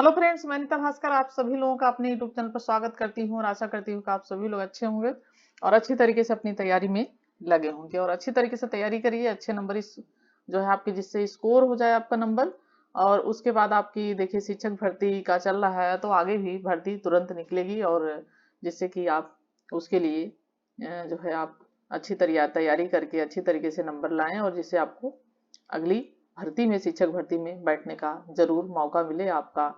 Hello friends, मैं अनिता भास्कर आप सभी लोगों का अपने यूट्यूब चैनल पर स्वागत करती हूँ और आशा करती हूँ कि आप सभी लोग अच्छे होंगे और अच्छी तरीके से अपनी तैयारी में लगे होंगे और अच्छी तरीके से तैयारी करिए। अच्छे नंबर इस जो है आपके, जिससे स्कोर हो जाए आपका नंबर। और उसके बाद आपकी देखिए शिक्षक भर्ती का चल रहा है तो आगे भी भर्ती तुरंत निकलेगी और जिससे कि आप उसके लिए जो है आप अच्छी तैयारी करके अच्छी तरीके से नंबर लाएं और जिससे आपको अगली भर्ती में, शिक्षक भर्ती में बैठने का जरूर मौका मिले, आपका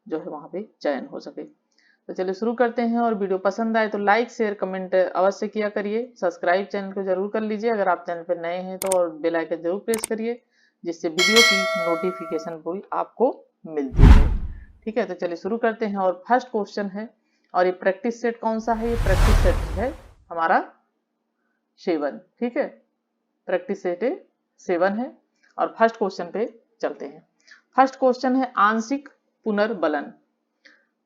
जो है वहां पे चयन हो सके। तो चलिए शुरू करते हैं। और वीडियो पसंद आए तो लाइक शेयर कमेंट अवश्य किया करिए। सब्सक्राइब चैनल को जरूर कर लीजिए अगर आप चैनल पर नए हैं तो, और बेल आइकन जरूर प्रेस करिए जिससे वीडियो की नोटिफिकेशन भी आपको मिलती है। ठीक है, तो चलिए शुरू करते हैं। और फर्स्ट क्वेश्चन है, और ये प्रैक्टिस सेट कौन सा है? ये प्रैक्टिस सेट है हमारा 7। ठीक है, प्रैक्टिस सेट 7 है। और फर्स्ट क्वेश्चन पे चलते हैं। फर्स्ट क्वेश्चन है आंशिक पुनर्बलन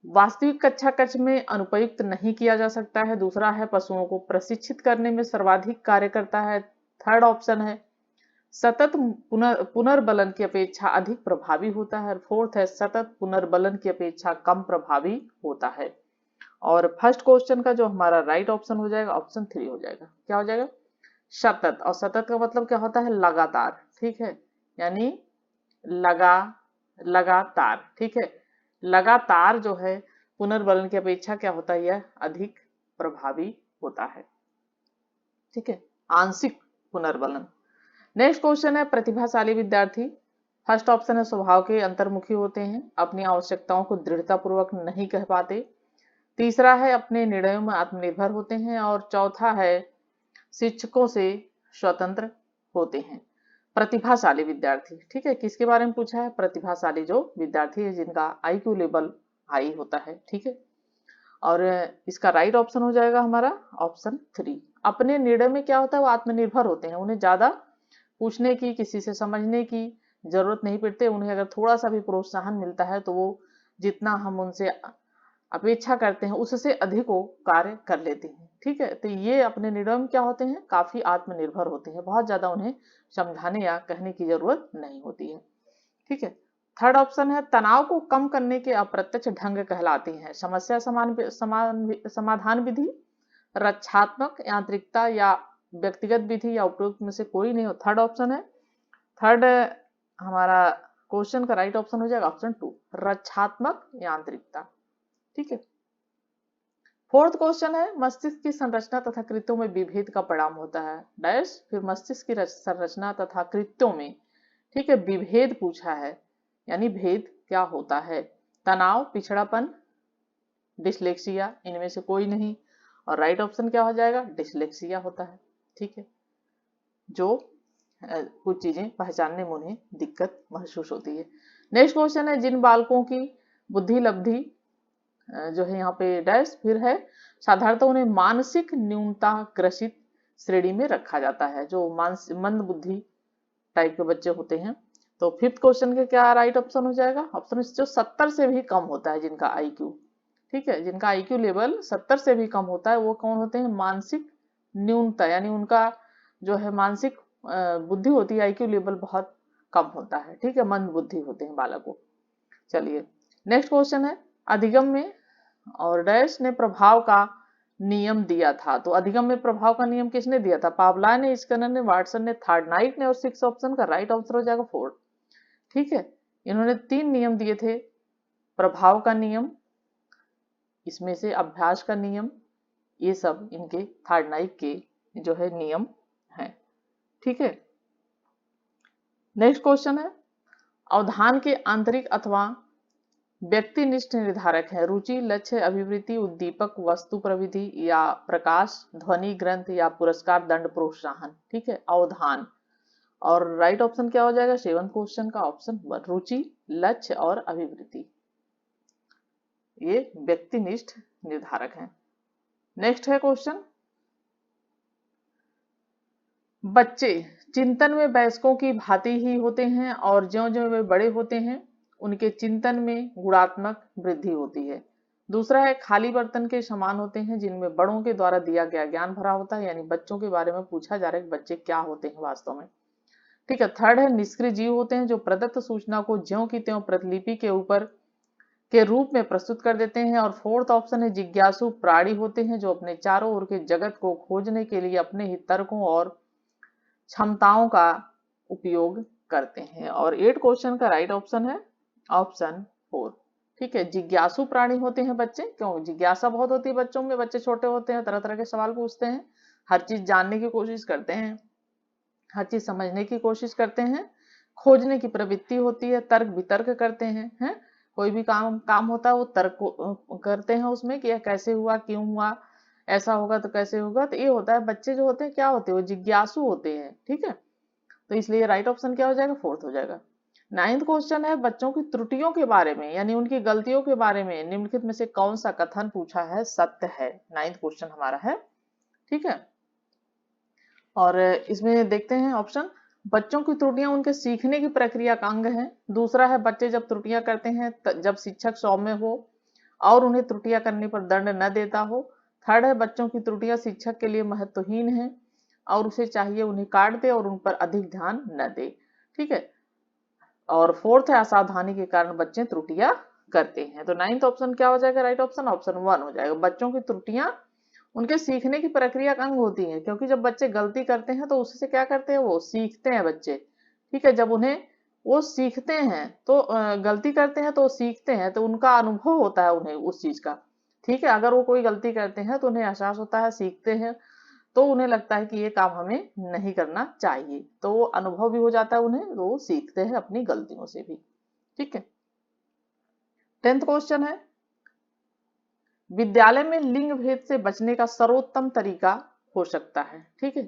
वास्तविक कक्षा कक्ष में अनुपयुक्त नहीं किया जा सकता है। दूसरा है पशुओं को प्रशिक्षित करने में सर्वाधिक कार्य करता है। थर्ड ऑप्शन है सतत पुनर्बलन की अपेक्षा अधिक प्रभावी होता है। फोर्थ है सतत पुनर्बलन की अपेक्षा कम प्रभावी होता है। और फर्स्ट क्वेश्चन का जो हमारा राइट ऑप्शन हो जाएगा, ऑप्शन 3 हो जाएगा। क्या हो जाएगा? सतत। और सतत का मतलब क्या होता है? लगातार। ठीक है, यानी लगातार। ठीक है, लगातार जो है पुनर्बलन की अपेक्षा क्या होता है? यह अधिक प्रभावी होता है। ठीक है, आंशिक पुनर्बलन। नेक्स्ट क्वेश्चन है प्रतिभाशाली विद्यार्थी। फर्स्ट ऑप्शन है स्वभाव के अंतर्मुखी होते हैं, अपनी आवश्यकताओं को दृढ़तापूर्वक नहीं कह पाते। तीसरा है अपने निर्णयों में आत्मनिर्भर होते हैं। और चौथा है शिक्षकों से स्वतंत्र होते हैं। प्रतिभाशाली विद्यार्थी, ठीक है, किसके बारे में पूछा है? प्रतिभाशाली जो विद्यार्थी है जिनका आईक्यू लेवल हाई होता है। ठीक है, और इसका राइट ऑप्शन हो जाएगा हमारा ऑप्शन 3। अपने निर्णय में क्या होता है? वो आत्मनिर्भर होते हैं, उन्हें ज्यादा पूछने की, किसी से समझने की जरूरत नहीं पड़ती। उन्हें अगर थोड़ा सा भी प्रोत्साहन मिलता है तो वो जितना हम उनसे अपेक्षा करते हैं उससे अधिक वो कार्य कर लेते हैं। ठीक है, तो ये अपने निर्णय में क्या होते हैं? काफी आत्मनिर्भर होते हैं, बहुत ज्यादा उन्हें समझाने या कहने की जरूरत नहीं होती है। ठीक है, थर्ड ऑप्शन है तनाव को कम करने के अप्रत्यक्ष ढंग कहलाते हैं। समस्या समाधान विधि, रक्षात्मक यांत्रिकता या व्यक्तिगत विधि, या उपयुक्त में से कोई नहीं हो। थर्ड ऑप्शन है, थर्ड हमारा क्वेश्चन का राइट ऑप्शन हो जाएगा ऑप्शन 2, रक्षात्मक यांत्रिकता। ठीक है, फोर्थ क्वेश्चन है मस्तिष्क की संरचना तथा कृत्यों में विभेद का परिणाम होता है। डैश, फिर मस्तिष्क की संरचना तथा कृत्यों में, ठीक है, विभेद पूछा है, यानी भेद क्या होता है? तनाव, पिछड़ापन, डिसलेक्सिया, इनमें से कोई नहीं। और राइट ऑप्शन क्या हो जाएगा? डिसलेक्सिया होता है। ठीक है, जो कुछ चीजें पहचानने में उन्हें दिक्कत महसूस होती है। नेक्स्ट क्वेश्चन है जिन बालकों की बुद्धि लब्धि जो है यहाँ पे डैश, फिर है साधारणतः उन्हें मानसिक न्यूनता ग्रसित श्रेणी में रखा जाता है, जो मंद बुद्धि टाइप के बच्चे होते हैं। तो फिफ्थ क्वेश्चन के क्या राइट ऑप्शन हो जाएगा? ऑप्शन जो 70 से भी कम होता है जिनका आईक्यू। ठीक है, जिनका आईक्यू लेवल 70 से भी कम होता है वो कौन होते हैं? मानसिक न्यूनता, यानी उनका जो है मानसिक बुद्धि होती है, आईक्यू लेवल बहुत कम होता है। ठीक है, मंद बुद्धि होते हैं बालकों। चलिए नेक्स्ट क्वेश्चन है अधिगम में, और डैश ने प्रभाव का नियम दिया था। तो अधिगम में प्रभाव का नियम किसने दिया था? पावला ने, स्किनर ने, वाटसन ने, थार्डनाइट ने। और सिक्स ऑप्शन का राइट आंसर हो जाएगा 4। ठीक है, इन्होंने 3 नियम दिए थे, प्रभाव का नियम, इसमें से अभ्यास का नियम, ये सब इनके थार्डनाइट के जो है नियम हैं। ठीक है, नेक्स्ट क्वेश्चन है अवधान के आंतरिक अथवा व्यक्तिनिष्ठ निर्धारक है। रुचि, लक्ष्य, अभिवृत्ति, उद्दीपक, वस्तु प्रविधि, या प्रकाश, ध्वनि, ग्रंथ, या पुरस्कार, दंड, प्रोत्साहन। ठीक है, अवधान। और राइट ऑप्शन क्या हो जाएगा 7 क्वेश्चन का? ऑप्शन 1, रुचि, लक्ष्य और अभिवृत्ति, ये व्यक्तिनिष्ठ निर्धारक हैं। नेक्स्ट है क्वेश्चन बच्चे चिंतन में वयस्कों की भांति ही होते हैं और ज्यों-ज्यों वे बड़े होते हैं उनके चिंतन में गुणात्मक वृद्धि होती है। दूसरा है खाली बर्तन के समान होते हैं जिनमें बड़ों के द्वारा दिया गया ज्ञान भरा होता है, यानी बच्चों के बारे में पूछा जा रहा है कि बच्चे क्या होते हैं वास्तव में। ठीक है, थर्ड है निष्क्रिय जीव होते हैं जो प्रदत्त सूचना को ज्यों की त्यों प्रतिलिपि के ऊपर के रूप में प्रस्तुत कर देते हैं। और फोर्थ ऑप्शन है जिज्ञासु प्राणी होते हैं जो अपने चारों ओर के जगत को खोजने के लिए अपने ही तर्कों और क्षमताओं का उपयोग करते हैं। और 8 क्वेश्चन का राइट ऑप्शन है ऑप्शन 4। ठीक है, जिज्ञासु प्राणी होते हैं बच्चे, क्यों? जिज्ञासा बहुत होती है बच्चों में, बच्चे छोटे होते हैं, तरह तरह के सवाल पूछते हैं, हर चीज जानने की कोशिश करते हैं, हर चीज समझने की कोशिश करते हैं, खोजने की प्रवृत्ति होती है, तर्क वितर्क करते हैं। कोई भी काम होता है वो तर्क करते हैं उसमें कि यह कैसे हुआ, क्यों हुआ, ऐसा होगा तो कैसे होगा। तो ये होता है, बच्चे जो होते हैं क्या होते हैं, वो जिज्ञासु होते हैं। ठीक है, तो इसलिए राइट ऑप्शन क्या हो जाएगा, फोर्थ हो जाएगा। 9th क्वेश्चन है बच्चों की त्रुटियों के बारे में, यानी उनकी गलतियों के बारे में निम्नलिखित में से कौन सा कथन पूछा है सत्य है। 9th क्वेश्चन हमारा है। ठीक है, और इसमें देखते हैं ऑप्शन। बच्चों की त्रुटियां उनके सीखने की प्रक्रिया का अंग है। दूसरा है बच्चे जब त्रुटियां करते हैं जब शिक्षक सौम्य हो और उन्हें त्रुटियां करने पर दंड न देता हो। थर्ड है बच्चों की त्रुटियां शिक्षक के लिए महत्वहीन है और उसे चाहिए उन्हें काट दे और उन पर अधिक ध्यान न दे। ठीक है, और फोर्थ है असावधानी के कारण बच्चे त्रुटियां करते हैं। तो 9th ऑप्शन क्या हो जाएगा, राइट ऑप्शन ऑप्शन 1 हो जाएगा। बच्चों की त्रुटियां उनके सीखने की प्रक्रिया का अंग होती है, क्योंकि जब बच्चे गलती करते हैं तो उससे क्या करते हैं, वो सीखते हैं बच्चे। ठीक है, जब उन्हें वो सीखते हैं तो गलती करते हैं तो सीखते हैं, तो उनका अनुभव होता है उन्हें उस चीज का। ठीक है, अगर वो कोई गलती करते हैं तो उन्हें एहसास होता है, सीखते हैं, तो उन्हें लगता है कि ये काम हमें नहीं करना चाहिए, तो वो अनुभव भी हो जाता है उन्हें, तो वो सीखते हैं अपनी गलतियों से भी। ठीक है, 10th क्वेश्चन है विद्यालय में लिंग भेद से बचने का सर्वोत्तम तरीका हो सकता है। ठीक है,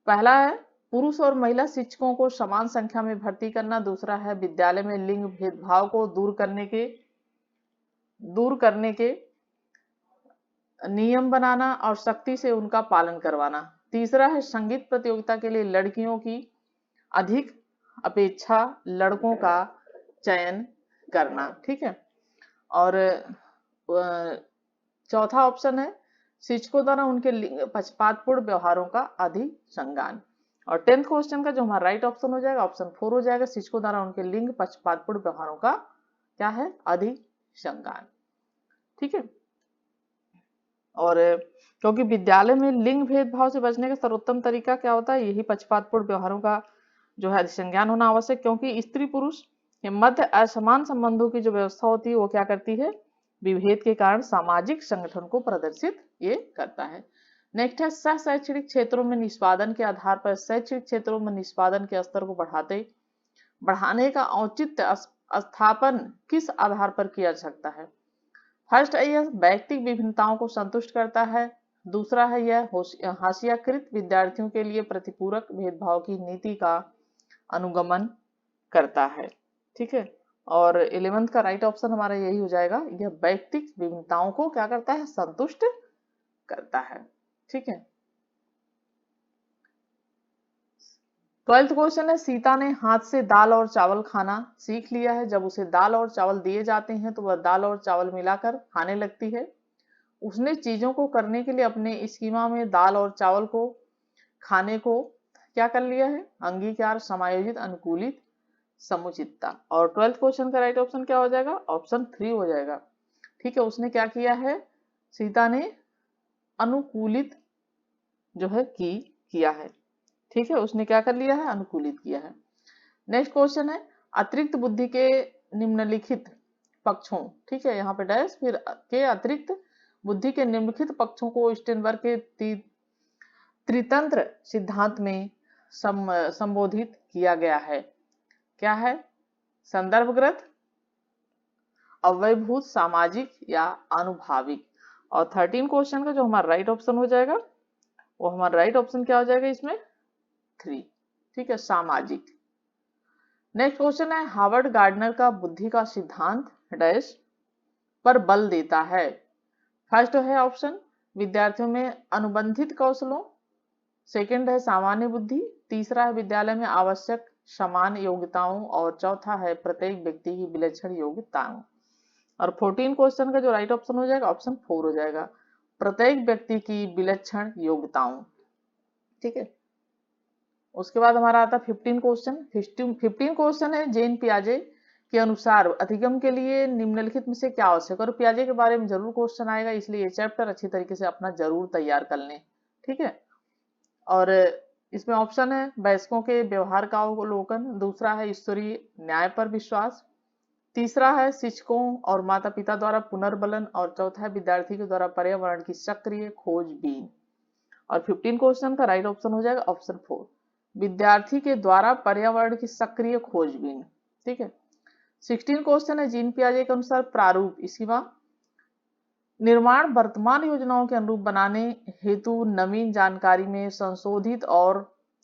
पहला है पुरुष और महिला शिक्षकों को समान संख्या में भर्ती करना। दूसरा है विद्यालय में लिंग भेदभाव को दूर करने के नियम बनाना और सख्ती से उनका पालन करवाना। तीसरा है संगीत प्रतियोगिता के लिए लड़कियों की अधिक अपेक्षा लड़कों का चयन करना। ठीक है, और चौथा ऑप्शन है शिक्षकों द्वारा उनके लिंग पक्षपातपूर्ण व्यवहारों का अधिसंज्ञान। और 10th क्वेश्चन का जो हमारा राइट ऑप्शन हो जाएगा ऑप्शन 4 हो जाएगा, शिक्षकों द्वारा उनके लिंग पक्षपातपूर्ण व्यवहारों का क्या है, अधिसंज्ञान। ठीक है, और क्योंकि विद्यालय में लिंग भेदभाव से बचने का सर्वोत्तम तरीका क्या होता है, यही पक्षपातपूर्ण व्यवहारों का जो है अधिसंज्ञान होना आवश्यक, क्योंकि स्त्री पुरुष के मध्य असमान संबंधों की जो व्यवस्था होती है वो क्या करती है, विभेद के कारण सामाजिक संगठन को प्रदर्शित ये करता है। नेक्स्ट है सह शैक्षणिक क्षेत्रों में निष्पादन के आधार पर शैक्षणिक क्षेत्रों में निष्पादन के स्तर को बढ़ाने का औचित्य स्थापन किस आधार पर किया जा सकता है। फर्स्ट है यह व्यक्तिगत विभिन्नताओं को संतुष्ट करता है। दूसरा है यह हाशियाकृत विद्यार्थियों के लिए प्रतिपूरक भेदभाव की नीति का अनुगमन करता है। ठीक है, और 11th का राइट ऑप्शन हमारा यही हो जाएगा, यह व्यक्तिगत विभिन्नताओं को क्या करता है, संतुष्ट करता है। ठीक है, 12th क्वेश्चन है सीता ने हाथ से दाल और चावल खाना सीख लिया है। जब उसे दाल और चावल दिए जाते हैं तो वह दाल और चावल मिलाकर खाने लगती है। उसने चीजों को करने के लिए अपने स्कीमा में दाल और चावल को खाने को क्या कर लिया है, अंगीकार, समायोजित, अनुकूलित, समुचितता। और 12th क्वेश्चन का राइट ऑप्शन क्या हो जाएगा, ऑप्शन 3 हो जाएगा। ठीक है, उसने क्या किया है, सीता ने अनुकूलित जो है किया है। ठीक है, उसने क्या कर लिया है, अनुकूलित किया है। नेक्स्ट क्वेश्चन है अतिरिक्त बुद्धि के निम्नलिखित पक्षों, ठीक है, यहाँ पे डैश फिर के अतिरिक्त बुद्धि के निम्नलिखित पक्षों को स्टेनबर्ग के त्रितंत्र सिद्धांत में संबोधित किया गया है। क्या है, संदर्भगत, अवयभूत, सामाजिक या अनुभाविक। और 13 क्वेश्चन का जो हमारा राइट ऑप्शन हो जाएगा वो हमारा राइट ऑप्शन क्या हो जाएगा इसमें, 3। ठीक है, सामाजिक। नेक्स्ट क्वेश्चन है हार्वर्ड गार्डनर का बुद्धि का सिद्धांत डैश पर बल देता है। फर्स्ट है ऑप्शन विद्यार्थियों में अनुबंधित कौशलों, सेकंड है सामान्य बुद्धि, तीसरा है विद्यालय में आवश्यक समान योग्यताओं और चौथा है प्रत्येक व्यक्ति की विलक्षण योग्यताओं। और 14 क्वेश्चन का जो राइट ऑप्शन हो जाएगा ऑप्शन 4 हो जाएगा, प्रत्येक व्यक्ति की विलक्षण योग्यताओं। ठीक है, उसके बाद हमारा आता है 15 क्वेश्चन। 15 क्वेश्चन है जेन पियाजे के अनुसार अधिगम के लिए निम्नलिखित में से क्या आवश्यक है। और पियाजे के बारे में जरूर क्वेश्चन आएगा, इसलिए ये चैप्टर अच्छी तरीके से अपना जरूर तैयार कर लें, ठीक है। और इसमें ऑप्शन है वयस्कों के व्यवहार का अवलोकन, दूसरा है ईश्वरीय न्याय पर विश्वास, तीसरा है शिक्षकों और माता पिता द्वारा पुनर्बलन, और चौथा है विद्यार्थी के द्वारा पर्यावरण की सक्रिय खोजबीन। और 15 क्वेश्चन का राइट ऑप्शन हो जाएगा ऑप्शन 4, विद्यार्थी के द्वारा पर्यावरण की सक्रिय खोजबीन, ठीक है। 16 क्वेश्चन है जीन पियाजे के अनुसार प्रारूप, इसकी निर्माण वर्तमान योजनाओं के अनुरूप बनाने हेतु नवीन जानकारी में संशोधित और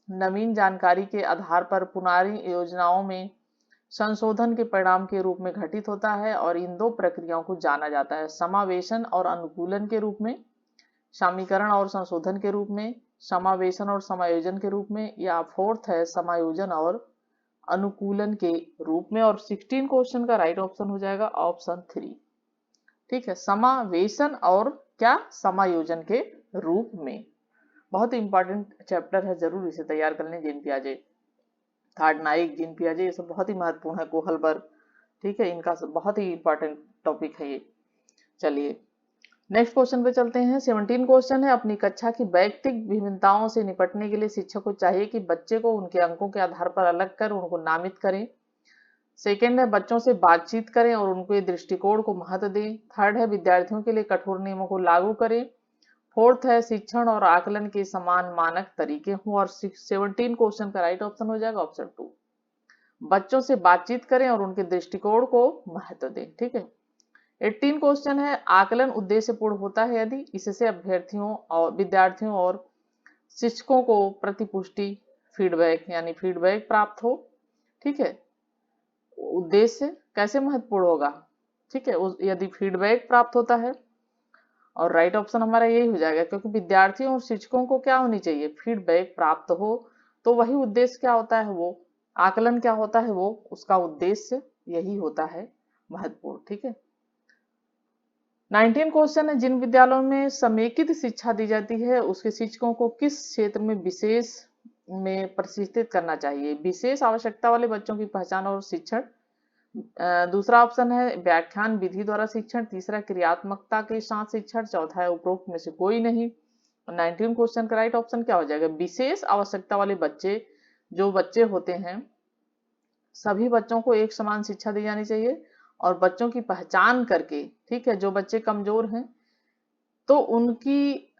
नवीन जानकारी के आधार पर पुनारी योजनाओं में संशोधन के परिणाम के रूप में घटित होता है। और इन दो प्रक्रियाओं को जाना जाता है समावेशन और अनुकूलन के रूप में, समीकरण और संशोधन के रूप में, समावेशन और समायोजन के रूप में, या फोर्थ है समायोजन और अनुकूलन के रूप में। और 16 क्वेश्चन का राइट ऑप्शन हो जाएगा ऑप्शन 3, ठीक है, समावेशन और क्या समायोजन के रूप में। बहुत इंपॉर्टेंट चैप्टर है, जरूर इसे तैयार कर लें। जीन पियाजे, थार्डनाइक, जीन पियाजे, ये सब बहुत ही महत्वपूर्ण है, कोहलबर्ग, ठीक है, इनका बहुत ही इंपॉर्टेंट टॉपिक है ये। चलिए नेक्स्ट क्वेश्चन पे चलते हैं। 17 क्वेश्चन है, अपनी कक्षा की वैयक्तिक विभिन्नताओं से निपटने के लिए शिक्षक को चाहिए कि बच्चे को उनके अंकों के आधार पर अलग कर उनको नामित करें। सेकेंड है बच्चों से बातचीत करें और उनके दृष्टिकोण को महत्व दें। थर्ड है विद्यार्थियों के लिए कठोर नियमों को लागू करें। फोर्थ है शिक्षण और आकलन के समान मानक तरीके हों। और 17 क्वेश्चन का राइट ऑप्शन हो जाएगा ऑप्शन 2, बच्चों से बातचीत करें और उनके दृष्टिकोण को महत्व दें, ठीक है। 18 क्वेश्चन है, आकलन उद्देश्यपूर्ण होता है यदि इससे अभ्यर्थियों और विद्यार्थियों और शिक्षकों को प्रतिपुष्टि फीडबैक यानी फीडबैक प्राप्त हो, ठीक है। उद्देश्य कैसे महत्वपूर्ण होगा, ठीक है, यदि फीडबैक प्राप्त होता है। और राइट ऑप्शन हमारा यही हो जाएगा, क्योंकि विद्यार्थियों और शिक्षकों को क्या होनी चाहिए, फीडबैक प्राप्त हो, तो वही उद्देश्य क्या होता है, वो आकलन क्या होता है, वो उसका उद्देश्य यही होता है महत्वपूर्ण, ठीक है। 19 क्वेश्चन है, जिन विद्यालयों में समेकित शिक्षा दी जाती है उसके शिक्षकों को किस क्षेत्र में विशेष में प्रशिक्षित करना चाहिए। विशेष आवश्यकता वाले बच्चों की पहचान और शिक्षण, दूसरा ऑप्शन है व्याख्यान विधि द्वारा शिक्षण, तीसरा क्रियात्मकता के साथ शिक्षण, चौथा है उपरोक्त में से कोई नहीं। 19 क्वेश्चन का राइट ऑप्शन क्या हो जाएगा, विशेष आवश्यकता वाले बच्चे, जो बच्चे होते हैं सभी बच्चों को एक समान शिक्षा दी जानी चाहिए और बच्चों की पहचान करके, ठीक है, जो बच्चे कमजोर हैं तो उनकी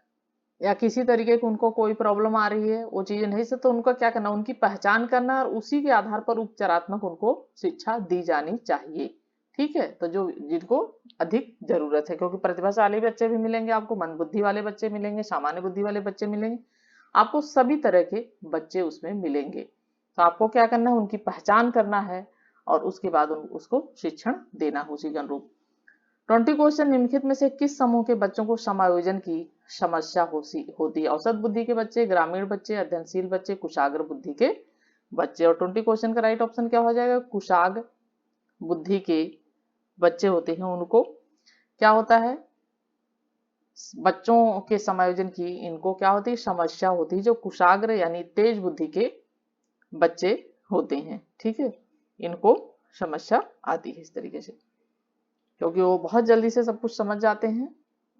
या किसी तरीके की उनको कोई प्रॉब्लम आ रही है, वो चीजें नहीं से, तो उनका क्या करना, उनकी पहचान करना और उसी के आधार पर उपचारात्मक उनको शिक्षा दी जानी चाहिए, ठीक है। तो जो जिनको अधिक जरूरत है, क्योंकि प्रतिभाशाली बच्चे भी मिलेंगे आपको, मंद बुद्धि वाले बच्चे मिलेंगे, सामान्य बुद्धि वाले बच्चे मिलेंगे, आपको सभी तरह के बच्चे उसमें मिलेंगे। तो आपको क्या करना है, उनकी पहचान करना है और उसके बाद उसको शिक्षण देना उसी के अनुरूप। 20 क्वेश्चन, निम्नलिखित में से किस समूह के बच्चों को समायोजन की समस्या होती है। औसत बुद्धि के बच्चे, ग्रामीण बच्चे, अध्ययनशील बच्चे, कुशाग्र बुद्धि के बच्चे। और 20 क्वेश्चन का राइट ऑप्शन क्या हो जाएगा, कुशाग्र बुद्धि के बच्चे होते हैं उनको क्या होता है, बच्चों के समायोजन की इनको क्या होती है, समस्या होती है। जो कुशाग्र यानी तेज बुद्धि के बच्चे होते हैं, ठीक है, इनको समस्या आती है इस तरीके से, क्योंकि वो बहुत जल्दी से सब कुछ समझ जाते हैं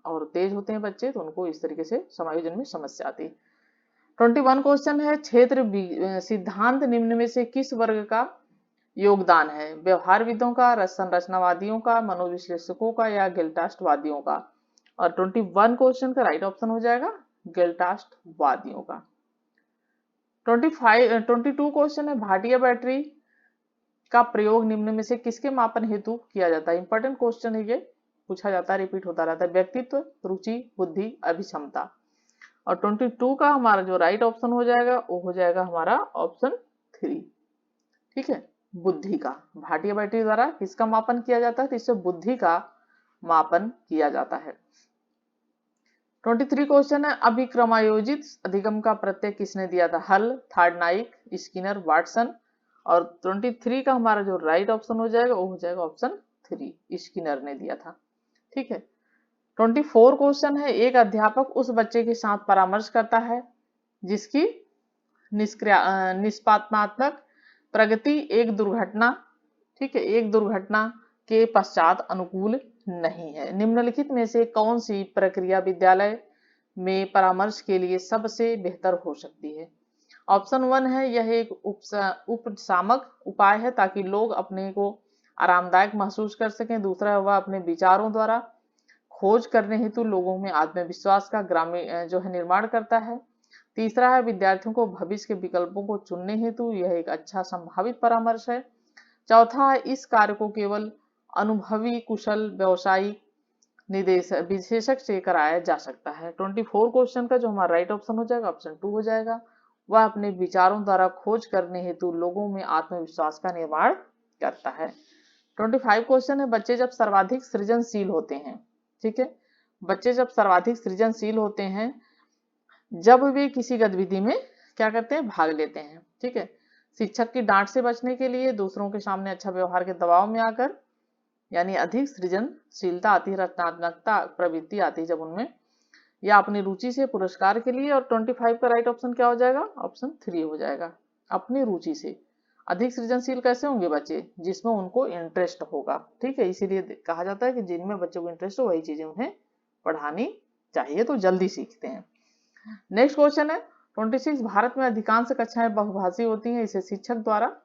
और तेज होते हैं बच्चे, तो उनको इस तरीके से समायोजन में समस्या आती है। 21 क्वेश्चन है, क्षेत्र सिद्धांत निम्न में से किस वर्ग का योगदान है, व्यवहारविदों का, संरचनावादियों का, मनोविश्लेषकों का, या गेल्टास्टवादियों का। और 21 क्वेश्चन का राइट ऑप्शन हो जाएगा गेल्टास्टवादियों का। 22 क्वेश्चन है, भाटिया बैटरी का प्रयोग निम्न में से किसके मापन हेतु किया जाता है। इंपॉर्टेंट क्वेश्चन है ये, पूछा जाता है, रिपीट होता रहता है। व्यक्तित्व, रुचि, बुद्धि, अभिक्षमता। और 22 का हमारा जो राइट ऑप्शन हो जाएगा वो हो जाएगा हमारा ऑप्शन 3, ठीक है, बुद्धि का। भाटिया बैटरी द्वारा किसका मापन किया जाता है, तो इससे बुद्धि का मापन किया जाता है। 23 क्वेश्चन है, अभिक्रमायोजित अधिगम का प्रत्यय किसने दिया था, हल, थार्डनाइक, स्किनर, वाटसन। और 23 का हमारा जो राइट ऑप्शन हो जाएगा वो हो जाएगा ऑप्शन 3, स्किनर ने दिया था, ठीक है। 24 क्वेश्चन है, एक अध्यापक उस बच्चे के साथ परामर्श करता है जिसकी निष्पादनात्मक प्रगति एक दुर्घटना ठीक है, एक दुर्घटना के पश्चात अनुकूल नहीं है। निम्नलिखित में से कौन सी प्रक्रिया विद्यालय में परामर्श के लिए सबसे बेहतर हो सकती है? ऑप्शन 1 है, यह एक उपशामक उपाय है ताकि लोग अपने को आरामदायक महसूस कर सकें। दूसरा, वह अपने विचारों द्वारा खोज करने हेतु लोगों में आत्मविश्वास का ग्रामीण जो है निर्माण करता है। तीसरा है, विद्यार्थियों को भविष्य के विकल्पों को चुनने हेतु यह एक अच्छा संभावित परामर्श है। चौथा है, इस कार्य को केवल अनुभवी कुशल व्यवसायिक विशेषज्ञ से कराया जा सकता है। 24 क्वेश्चन का जो हमारा राइट ऑप्शन हो जाएगा ऑप्शन 2 हो जाएगा। वह अपने विचारों द्वारा खोज करने हेतु लोगों में आत्मविश्वास का निर्माण करता है। 25 क्वेश्चन है, बच्चे जब सर्वाधिक सृजनशील होते हैं, ठीक है, बच्चे जब सर्वाधिक सृजनशील होते हैं जब वे किसी गतिविधि में क्या करते हैं, भाग लेते हैं। ठीक है, शिक्षक की डांट से बचने के लिए, दूसरों के सामने अच्छा व्यवहार के दबाव में आकर, यानी अधिक सृजनशीलता आती है, रचनात्मकता प्रवृत्ति आती है जब उनमें, या अपनी रुचि से पुरस्कार के लिए। और 25 का राइट ऑप्शन क्या हो जाएगा, ऑप्शन 3 हो जाएगा, अपनी रुचि से। अधिक सृजनशील कैसे होंगे बच्चे, जिसमें उनको इंटरेस्ट होगा। ठीक है, इसीलिए कहा जाता है कि जिनमें बच्चों को इंटरेस्ट हो वही चीजें उन्हें पढ़ानी चाहिए, तो जल्दी सीखते हैं। नेक्स्ट क्वेश्चन है 26, भारत में अधिकांश कक्षाएं बहुभाषी होती हैं, इसे शिक्षक द्वारा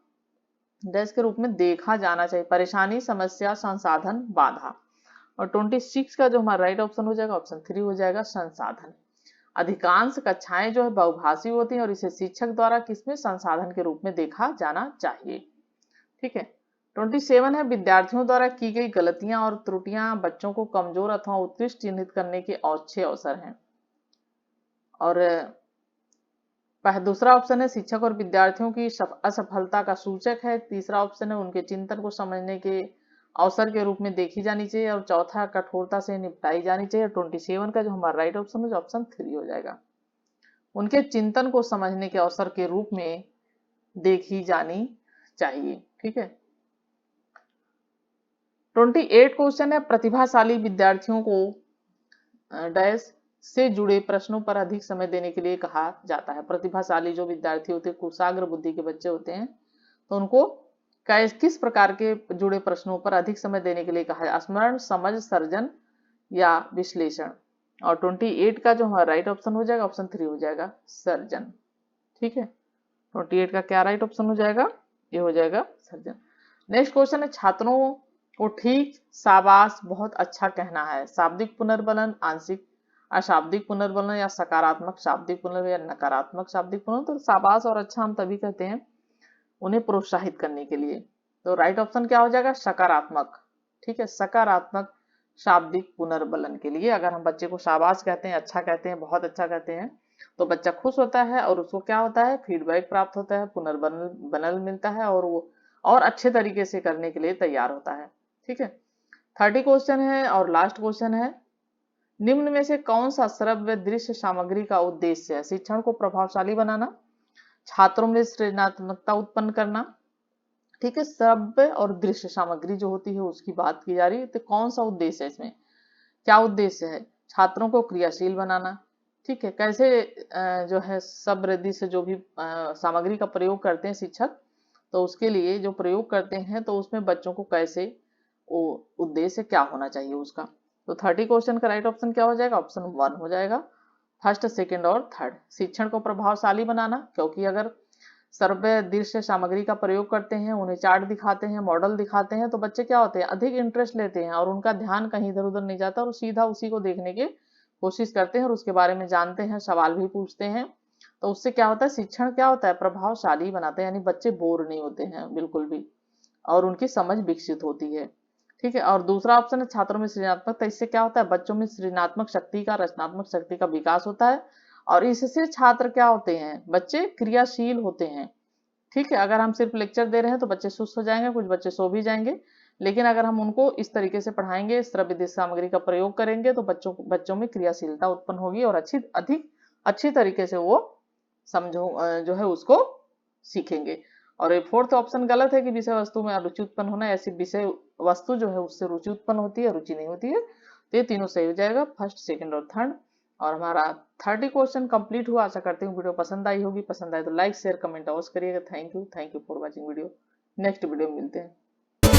डैश के रूप में देखा जाना चाहिए। परेशानी, समस्या, संसाधन, बाधा। और 26 का जो हमारा राइट ऑप्शन हो जाएगा ऑप्शन 3 हो जाएगा, संसाधन। अधिकांश कक्षाएं जो है बहुभाषी होती हैं और इसे शिक्षक द्वारा किसमें, संसाधन के रूप में देखा जाना चाहिए। ठीक है, 27 है, विद्यार्थियों द्वारा की गई गलतियां और त्रुटियां बच्चों को कमजोर अथवा उत्कृष्ट चिन्हित करने के अच्छे अवसर हैं। और दूसरा ऑप्शन है, शिक्षक और विद्यार्थियों की असफलता का सूचक है। तीसरा ऑप्शन है, उनके चिंतन को समझने के अवसर के रूप में देखी जानी चाहिए। और चौथा, कठोरता से निपटाई जानी चाहिए। 27 का जो हमारा राइट ऑप्शन है ऑप्शन 3 हो जाएगा, उनके चिंतन को समझने के अवसर के रूप में देखी जानी चाहिए। ठीक है, 28 क्वेश्चन है, प्रतिभाशाली विद्यार्थियों को डैश से जुड़े प्रश्नों पर अधिक समय देने के लिए कहा जाता है। प्रतिभाशाली जो विद्यार्थी होते हैं, कुशाग्र बुद्धि के बच्चे होते हैं, तो उनको किस प्रकार के जुड़े प्रश्नों पर अधिक समय देने के लिए कहा जाए, स्मरण, समझ, सर्जन या विश्लेषण। और 28 का जो हमारा राइट ऑप्शन हो जाएगा ऑप्शन 3 हो जाएगा, सर्जन। ठीक है, 28 का क्या राइट ऑप्शन हो जाएगा, ये हो जाएगा सर्जन। नेक्स्ट क्वेश्चन है, छात्रों को ठीक, शाबाश, बहुत अच्छा कहना है, शाब्दिक पुनर्बलन, आंशिक अशाब्दिक पुनर्बलन या सकारात्मक शाब्दिक पुनर्बलन या नकारात्मक शाब्दिक पुनर्बलन। तो शाबाश और अच्छा हम तभी कहते हैं उन्हें प्रोत्साहित करने के लिए। तो राइट ऑप्शन क्या हो जाएगा, सकारात्मक। ठीक है, सकारात्मक शाब्दिक पुनर्बलन के लिए अगर हम बच्चे को शाबाश कहते हैं, अच्छा कहते हैं, बहुत अच्छा कहते हैं, तो बच्चा खुश होता है और उसको क्या होता है, फीडबैक प्राप्त होता है, पुनर्बल मिलता है और वो और अच्छे तरीके से करने के लिए तैयार होता है। ठीक है, 30 क्वेश्चन है और लास्ट क्वेश्चन है, निम्न में से कौन सा श्रव्य दृश्य सामग्री का उद्देश्य है, शिक्षण को प्रभावशाली बनाना, छात्रों में सृजनात्मकता उत्पन्न करना। ठीक है, श्रव्य और दृश्य सामग्री जो होती है उसकी बात की जा रही है, तो कौन सा उद्देश्य है इसमें, क्या उद्देश्य है, छात्रों को क्रियाशील बनाना। ठीक है, कैसे जो है श्रव्य दृश्य जो भी सामग्री का प्रयोग करते हैं शिक्षक, तो उसके लिए जो प्रयोग करते हैं तो उसमें बच्चों को कैसे, वो उद्देश्य क्या होना चाहिए उसका। तो 30 क्वेश्चन का राइट ऑप्शन क्या हो जाएगा, ऑप्शन 1 हो जाएगा, फर्स्ट, सेकंड और थर्ड। शिक्षण को प्रभावशाली बनाना, क्योंकि अगर सर्वे दृश्य सामग्री का प्रयोग करते हैं, उन्हें चार्ट दिखाते हैं, मॉडल दिखाते हैं, तो बच्चे क्या होते हैं, अधिक इंटरेस्ट लेते हैं और उनका ध्यान कहीं इधर उधर नहीं जाता और सीधा उसी को देखने की कोशिश करते हैं और उसके बारे में जानते हैं, सवाल भी पूछते हैं। तो उससे क्या होता है, शिक्षण क्या होता है, प्रभावशाली बनाते हैं, यानी बच्चे बोर नहीं होते हैं बिल्कुल भी और उनकी समझ विकसित होती है। ठीक है, और दूसरा ऑप्शन है छात्रों में सृजनात्मकता, इससे क्या होता है, बच्चों में सृजनात्मक शक्ति का, रचनात्मक शक्ति का विकास होता है और इससे छात्र क्या होते हैं, बच्चे क्रियाशील होते हैं। ठीक है, अगर हम सिर्फ लेक्चर दे रहे हैं तो बच्चे सुस्त हो जाएंगे, कुछ बच्चे सो भी जाएंगे, लेकिन अगर हम उनको इस तरीके से पढ़ाएंगे, श्रव्य दृश्य सामग्री का प्रयोग करेंगे तो बच्चों में क्रियाशीलता उत्पन्न होगी और अधिक अच्छी तरीके से वो समझो जो है उसको सीखेंगे। और ये फोर्थ ऑप्शन गलत है कि विषय वस्तु में रुचि उत्पन्न होना, ऐसी विषय वस्तु जो है उससे रुचि उत्पन्न होती है, रुचि नहीं होती है। तो ये तीनों सही हो जाएगा, फर्स्ट, सेकंड और थर्ड। और हमारा 30 क्वेश्चन कंप्लीट हुआ। आशा करती हूँ वीडियो पसंद आई होगी, पसंद आए तो लाइक शेयर कमेंट अवश्य करिएगा। Thank you for watching video. Next video में मिलते हैं।